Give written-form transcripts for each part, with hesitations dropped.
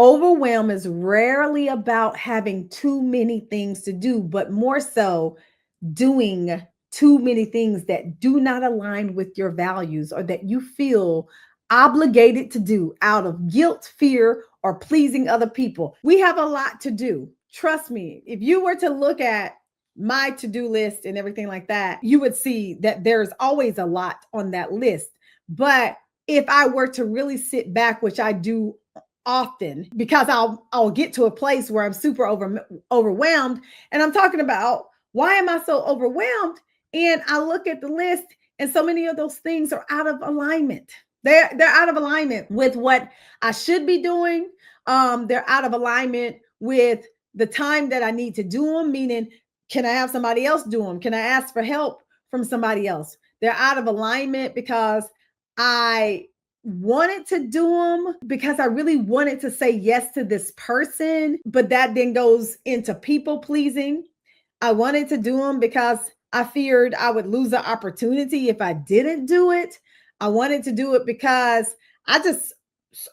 Overwhelm is rarely about having too many things to do, but more so doing too many things that do not align with your values or that you feel obligated to do out of guilt, fear, or pleasing other people. We have a lot to do. Trust me, if you were to look at my to-do list and everything like that, you would see that there's always a lot on that list. But if I were to really sit back, which I do often, because I'll get to a place where I'm super overwhelmed, and I'm talking about, why am I so overwhelmed? And I look at the list, and so many of those things are out of alignment. They're out of alignment with what I should be doing. They're out of alignment with the time that I need to do them, meaning, can I have somebody else do them? Can I ask for help from somebody else? They're out of alignment because I wanted to do them because I really wanted to say yes to this person, but that then goes into people pleasing. I wanted to do them because I feared I would lose the opportunity if I didn't do it. I wanted to do it because I just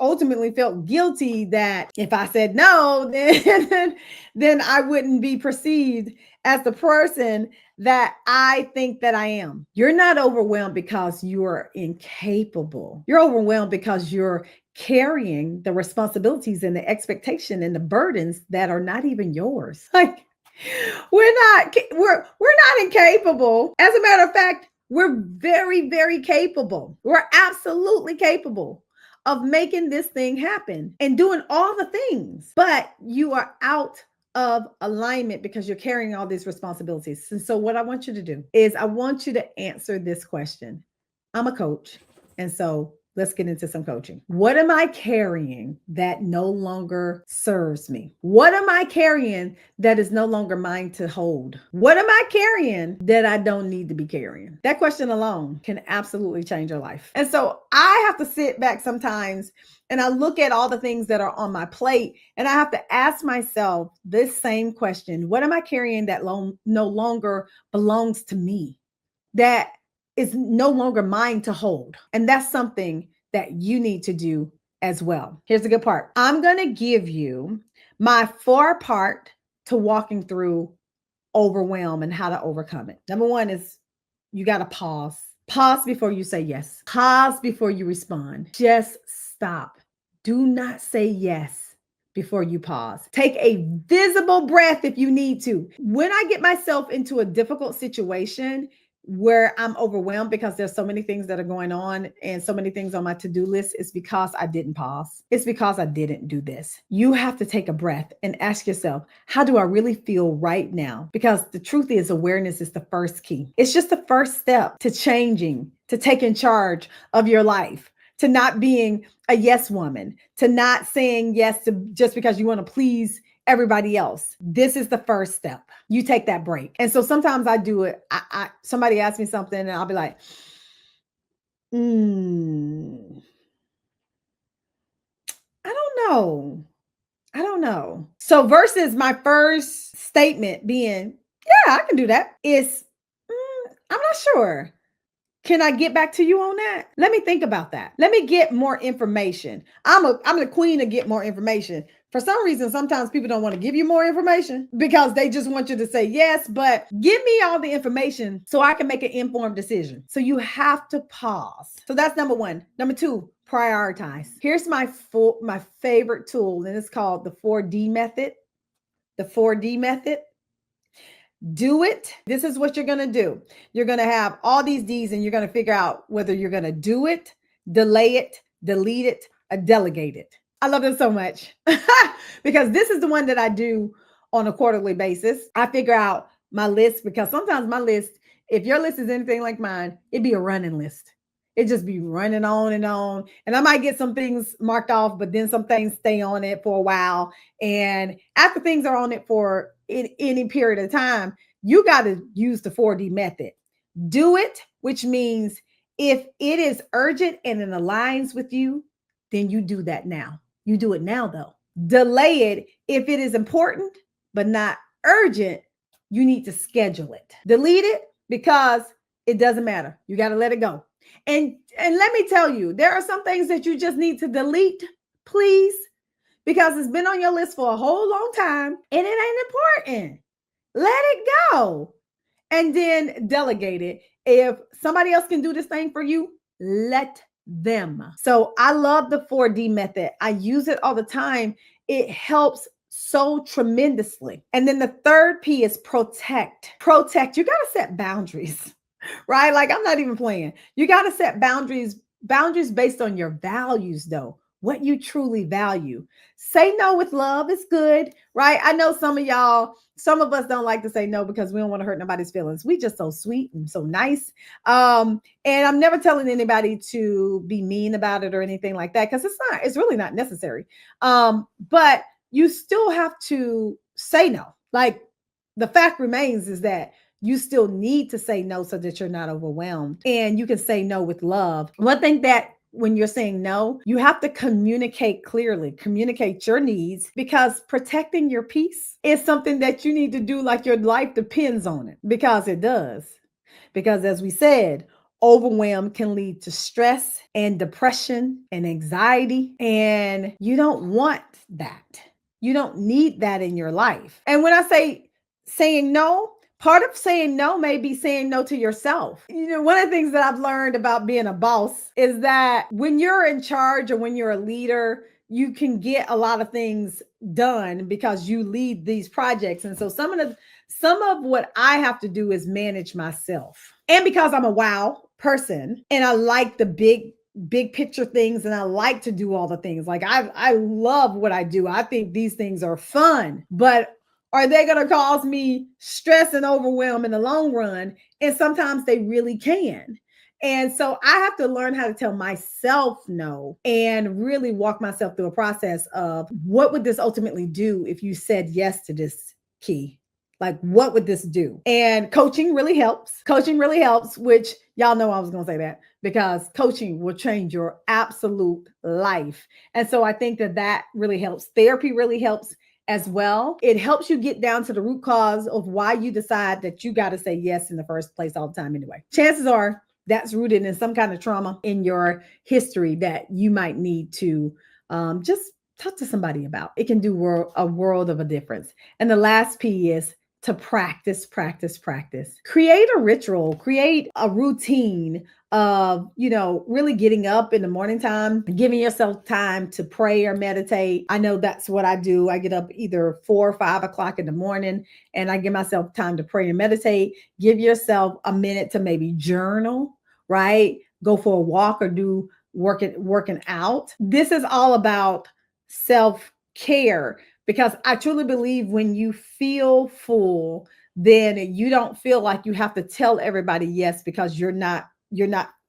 ultimately felt guilty that if I said no, then I wouldn't be perceived as the person that I think that I am. You're not overwhelmed because you're incapable. You're overwhelmed because you're carrying the responsibilities and the expectation and the burdens that are not even yours. Like, we're not incapable. As a matter of fact, we're very, very capable. We're absolutely capable of making this thing happen and doing all the things, but you are out of alignment because you're carrying all these responsibilities. And so what I want you to do is I want you to answer this question. I'm a coach, and so let's get into some coaching. What am I carrying that no longer serves me? What am I carrying that is no longer mine to hold? What am I carrying that I don't need to be carrying? That question alone can absolutely change your life. And so I have to sit back sometimes and I look at all the things that are on my plate, and I have to ask myself this same question. What am I carrying that no longer belongs to me? That is no longer mine to hold. And that's something that you need to do as well. Here's the good part. I'm going to give you my 4-part to walking through overwhelm and how to overcome it. Number 1 is you got to pause. Pause before you say yes. Pause before you respond. Just stop. Do not say yes before you pause. Take a visible breath if you need to. When I get myself into a difficult situation where I'm overwhelmed because there's so many things that are going on and so many things on my to-do list, it's because I didn't pause. It's because I didn't do this. You have to take a breath and ask yourself, how do I really feel right now? Because the truth is, awareness is the first key. It's just the first step to changing, to taking charge of your life, to not being a yes woman, to not saying yes to just because you want to please everybody else. This is the first step. You take that break. And so sometimes I do it. Somebody asks me something and I'll be like, I don't know. I don't know. So versus my first statement being, yeah, I can do that, is, I'm not sure. Can I get back to you on that? Let me think about that. Let me get more information. I'm the queen of get more information. For some reason, sometimes people don't want to give you more information because they just want you to say yes, but give me all the information so I can make an informed decision. So you have to pause. So that's number 1. Number 2, prioritize. Here's my favorite tool, and it's called the 4D method. The 4D method. Do it. This is what you're going to do. You're going to have all these D's, and you're going to figure out whether you're going to do it, delay it, delete it, or delegate it. I love this so much because this is the one that I do on a quarterly basis. I figure out my list because sometimes my list, if your list is anything like mine, it'd be a running list. It just be running on. And I might get some things marked off, but then some things stay on it for a while. And after things are on it for any period of time, you got to use the 4D method. Do it, which means if it is urgent and it aligns with you, then you do that now. You do it now, though. Delay it if it is important, but not urgent. You need to schedule it. Delete it because it doesn't matter. You got to let it go. And let me tell you, there are some things that you just need to delete. Please because it's been on your list for a whole long time and it ain't important. Let it go. And then delegate it. If somebody else can do this thing for you, let them. So I love the 4D method. I use it all the time. It helps so tremendously. And then the third P is protect. Protect. You got to set boundaries, right? Like I'm not even playing. You got to set boundaries based on your values, though, what you truly value. Say no with love is good, right? I know some of us don't like to say no because we don't want to hurt nobody's feelings. We just so sweet and so nice. And I'm never telling anybody to be mean about it or anything like that because it's really not necessary. But you still have to say no. Like the fact remains is that you still need to say no so that you're not overwhelmed and you can say no with love. One thing that when you're saying no, you have to communicate clearly, communicate your needs because protecting your peace is something that you need to do like your life depends on it because it does. Because as we said, overwhelm can lead to stress and depression and anxiety, and you don't want that. You don't need that in your life. And when I say saying no, part of saying no may be saying no to yourself. You know, one of the things that I've learned about being a boss is that when you're in charge or when you're a leader, you can get a lot of things done because you lead these projects. And so some of what I have to do is manage myself. And because I'm a wow person and I like the big picture things and I like to do all the things. Like I love what I do. I think these things are fun, but are they going to cause me stress and overwhelm in the long run? And sometimes they really can. And so I have to learn how to tell myself no and really walk myself through a process of what would this ultimately do if you said yes to this key? Like, what would this do? And coaching really helps. Coaching really helps, which y'all know I was going to say that because coaching will change your absolute life. And so I think that really helps. Therapy really helps as well. It helps you get down to the root cause of why you decide that you got to say yes in the first place all the time anyway. Chances are that's rooted in some kind of trauma in your history that you might need to just talk to somebody about. It can do a world of a difference. And the last P is to practice. Create a ritual, create a routine of, really getting up in the morning time, giving yourself time to pray or meditate. I know that's what I do. I get up either 4 or 5 o'clock in the morning and I give myself time to pray and meditate. Give yourself a minute to maybe journal, right? Go for a walk or do working out. This is all about self-care because I truly believe when you feel full, then you don't feel like you have to tell everybody yes because you're not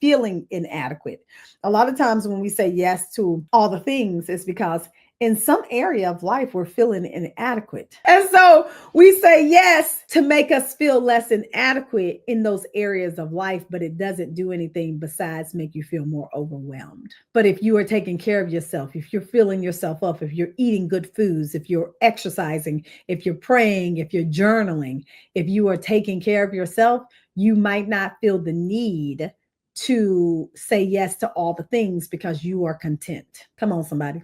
feeling inadequate. A lot of times when we say yes to all the things, it's because in some area of life, we're feeling inadequate. And so we say yes to make us feel less inadequate in those areas of life, but it doesn't do anything besides make you feel more overwhelmed. But if you are taking care of yourself, if you're filling yourself up, if you're eating good foods, if you're exercising, if you're praying, if you're journaling, if you are taking care of yourself, you might not feel the need to say yes to all the things because you are content. Come on, somebody.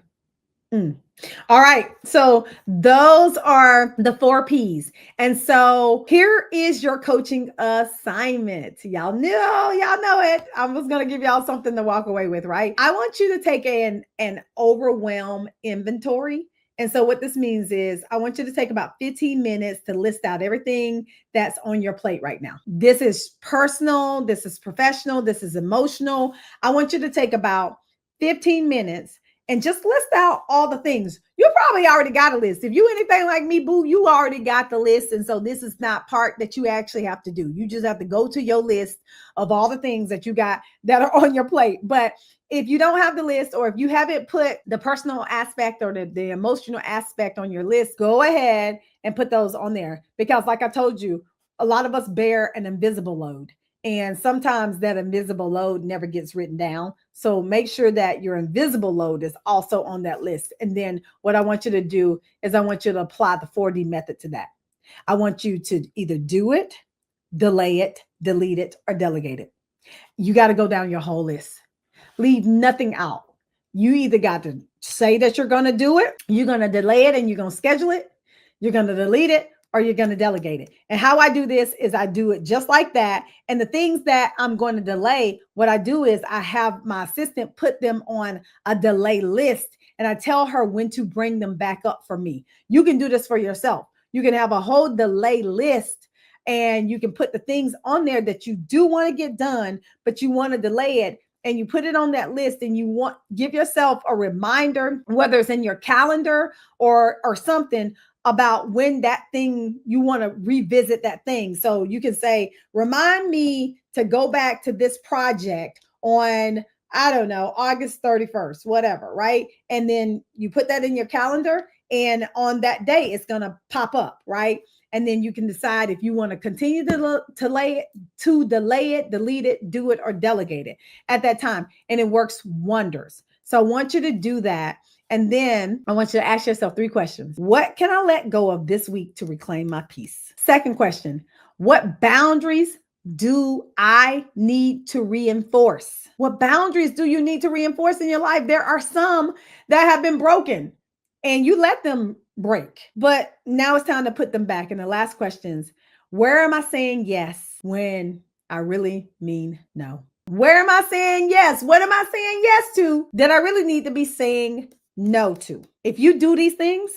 All right. So those are the 4 P's. And so here is your coaching assignment. Y'all know it. I was going to give y'all something to walk away with, right? I want you to take an overwhelm inventory. And so what this means is I want you to take about 15 minutes to list out everything that's on your plate right now. This is personal. This is professional. This is emotional. I want you to take about 15 minutes and just list out all the things. You probably already got a list. If you anything like me, boo, you already got the list. And so this is not part that you actually have to do. You just have to go to your list of all the things that you got that are on your plate. But if you don't have the list, or if you haven't put the personal aspect or the emotional aspect on your list, go ahead and put those on there. Because like I told you, a lot of us bear an invisible load. And sometimes that invisible load never gets written down. So make sure that your invisible load is also on that list. And then what I want you to do is I want you to apply the 4D method to that. I want you to either do it, delay it, delete it, or delegate it. You got to go down your whole list. Leave nothing out. You either got to say that you're going to do it, you're going to delay it, and you're going to schedule it, you're going to delete it, or you're going to delegate it. And how I do this is I do it just like that. And the things that I'm going to delay, what I do is I have my assistant put them on a delay list, and I tell her when to bring them back up for me. You can do this for yourself. You can have a whole delay list, and you can put the things on there that you do want to get done, but you want to delay it. And you put it on that list, and you want give yourself a reminder, whether it's in your calendar or something, about when that thing you want to revisit that thing. So you can say, remind me to go back to this project on, I don't know, August 31st, whatever, right? And then you put that in your calendar, and on that day, it's going to pop up, right? And then you can decide if you want to continue to delay it, delete it, do it, or delegate it at that time. And it works wonders. So I want you to do that. And then I want you to ask yourself 3 questions. What can I let go of this week to reclaim my peace? Second question, what boundaries do I need to reinforce? What boundaries do you need to reinforce in your life? There are some that have been broken and you let them break, but now it's time to put them back. And the last questions, where am I saying yes when I really mean no? Where am I saying yes? What am I saying yes to that I really need to be saying no to? If you do these things,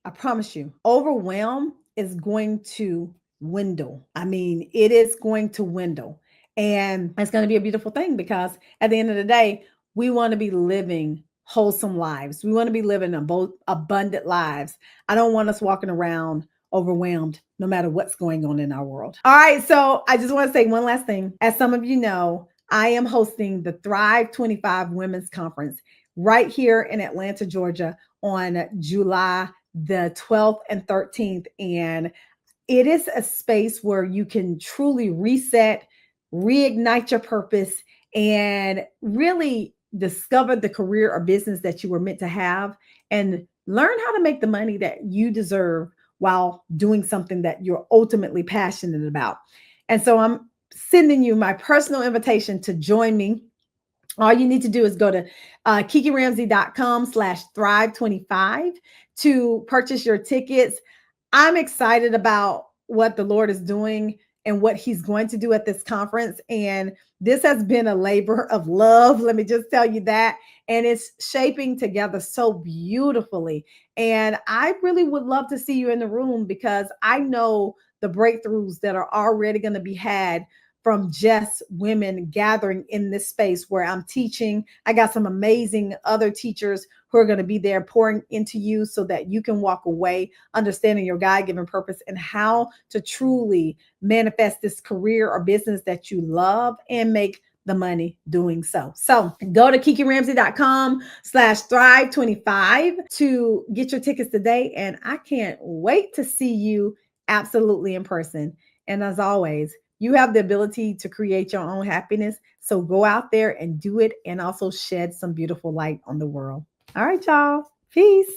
I promise you, overwhelm is going to dwindle. I mean, it is going to dwindle. And it's going to be a beautiful thing, because at the end of the day, we want to be living wholesome lives. We want to be living abundant lives. I don't want us walking around overwhelmed no matter what's going on in our world. All right. So I just want to say one last thing. As some of you know, I am hosting the Thrive 25 Women's Conference right here in Atlanta, Georgia on July the 12th and 13th. And it is a space where you can truly reset, reignite your purpose, and really discover the career or business that you were meant to have, and learn how to make the money that you deserve while doing something that you're ultimately passionate about. And so I'm sending you my personal invitation to join me. All you need to do is go to kikiramsey.com/thrive25 to purchase your tickets. I'm excited about what the Lord is doing and what he's going to do at this conference. And this has been a labor of love. Let me just tell you that. And it's shaping together so beautifully. And I really would love to see you in the room, because I know the breakthroughs that are already going to be had from just women gathering in this space where I'm teaching. I got some amazing other teachers who are going to be there pouring into you so that you can walk away understanding your God-given purpose and how to truly manifest this career or business that you love and make the money doing so. So go to kikiramsey.com/thrive25 to get your tickets today. And I can't wait to see you absolutely in person. And as always, you have the ability to create your own happiness. So go out there and do it, and also shed some beautiful light on the world. All right, y'all. Peace.